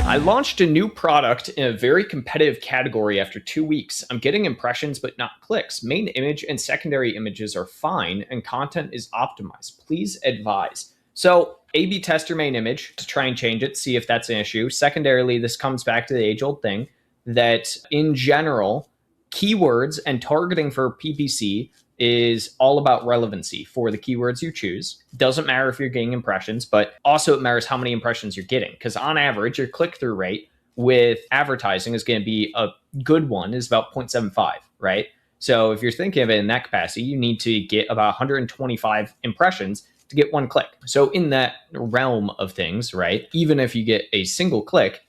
I launched a new product in a very competitive category after 2 weeks. I'm getting impressions but not clicks. Main image and secondary images are fine and content is optimized. Please advise. So A/B test your main image to try and change it, see if that's an issue. Secondarily, this comes back to the age-old thing that in general, keywords and targeting for PPC is all about relevancy for the keywords you choose. Doesn't matter if you're getting impressions, but also it matters how many impressions you're getting. Because on average, your click-through rate with advertising is going to be a good one, is about 0.75, right? So if you're thinking of it in that capacity, you need to get about 125 impressions to get one click. So in that realm of things, right, even if you get a single click,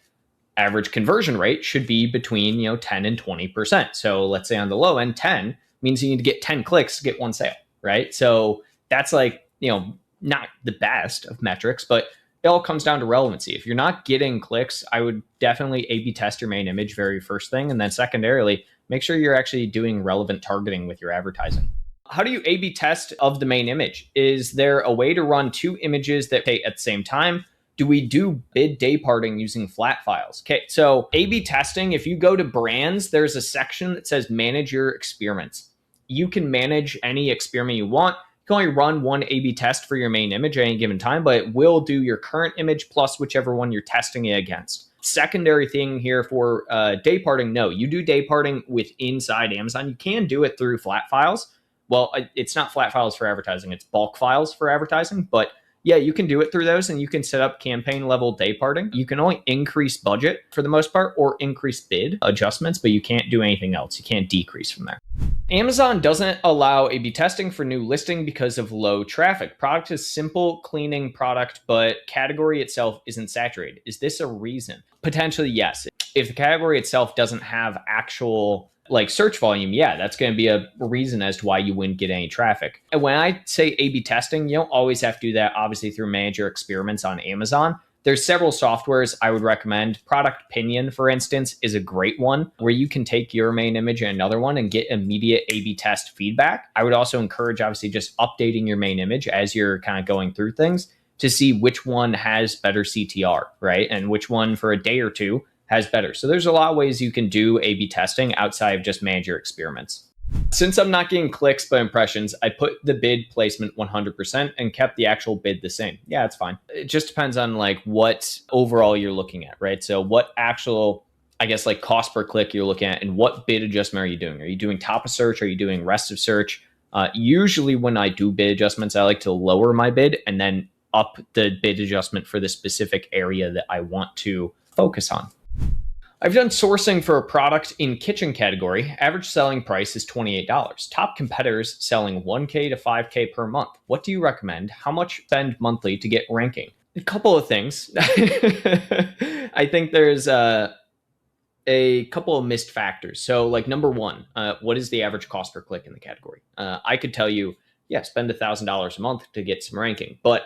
average conversion rate should be between 10 and 20%. So let's say on the low end, 10 means you need to get 10 clicks to get one sale, right? So that's not the best of metrics, but it all comes down to relevancy. If you're not getting clicks, I would definitely A/B test your main image very first thing. And then secondarily, make sure you're actually doing relevant targeting with your advertising. How do you A/B test of the main image? Is there a way to run two images that pay at the same time? Do we do bid day parting using flat files? Okay, so A/B testing, if you go to brands, there's a section that says manage your experiments. You can manage any experiment you want. You can only run one A/B test for your main image at any given time, but it will do your current image plus whichever one you're testing it against. Secondary thing here for day parting, no, you do day parting with inside Amazon. You can do it through flat files. Well, it's not flat files for advertising, it's bulk files for advertising, but yeah, you can do it through those and you can set up campaign level day parting. You can only increase budget for the most part or increase bid adjustments, but you can't do anything else. You can't decrease from there. Amazon doesn't allow A/B testing for new listing because of low traffic. Product is simple, cleaning product, but category itself isn't saturated. Is this a reason? Potentially, yes. If the category itself doesn't have actual search volume, yeah, that's going to be a reason as to why you wouldn't get any traffic. And when I say A/B testing, you don't always have to do that, obviously, through Manager Experiments on Amazon. There's several softwares I would recommend. Product Pinion, for instance, is a great one where you can take your main image and another one and get immediate A/B test feedback. I would also encourage, obviously, just updating your main image as you're kind of going through things to see which one has better CTR, right? And which one for a day or two has better. So there's a lot of ways you can do A/B testing outside of just Manager Experiments. Since I'm not getting clicks but impressions, I put the bid placement 100% and kept the actual bid the same. Yeah, it's fine. It just depends on what overall you're looking at, right? So what actual, cost per click you're looking at and what bid adjustment are you doing? Are you doing top of search? Are you doing rest of search? Usually when I do bid adjustments, I like to lower my bid and then up the bid adjustment for the specific area that I want to focus on. I've done sourcing for a product in kitchen category. Average selling price is $28. Top competitors selling $1K to $5K per month. What do you recommend? How much spend monthly to get ranking? A couple of things. I think there's a couple of missed factors. So number one, what is the average cost per click in the category? I could tell you, yeah, spend $1,000 a month to get some ranking. But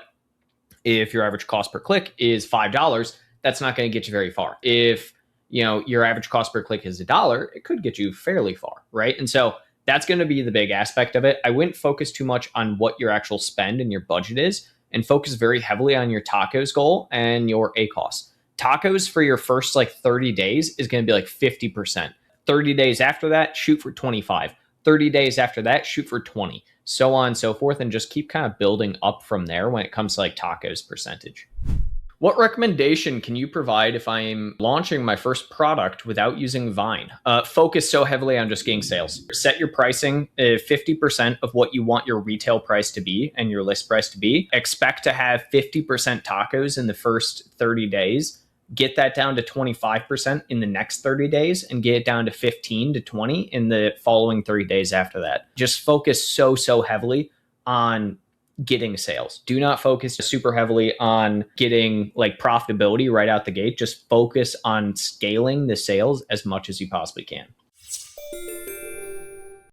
if your average cost per click is $5, that's not going to get you very far. If your average cost per click is $1, it could get you fairly far, right? And so that's going to be the big aspect of it. I wouldn't focus too much on what your actual spend and your budget is and focus very heavily on your tacos goal and your ACoS. Tacos for your first 30 days is going to be 50%. 30 days after that, shoot for 25. 30 days after that, shoot for 20. So on and so forth, and just keep kind of building up from there when it comes to tacos percentage. What recommendation can you provide if I'm launching my first product without using Vine? Focus so heavily on just getting sales. Set your pricing 50% of what you want your retail price to be and your list price to be. Expect to have 50% tacos in the first 30 days. Get that down to 25% in the next 30 days and get it down to 15 to 20 in the following 30 days after that. Just focus so heavily on getting sales. Do not focus super heavily on getting profitability right out the gate. Just focus on scaling the sales as much as you possibly can.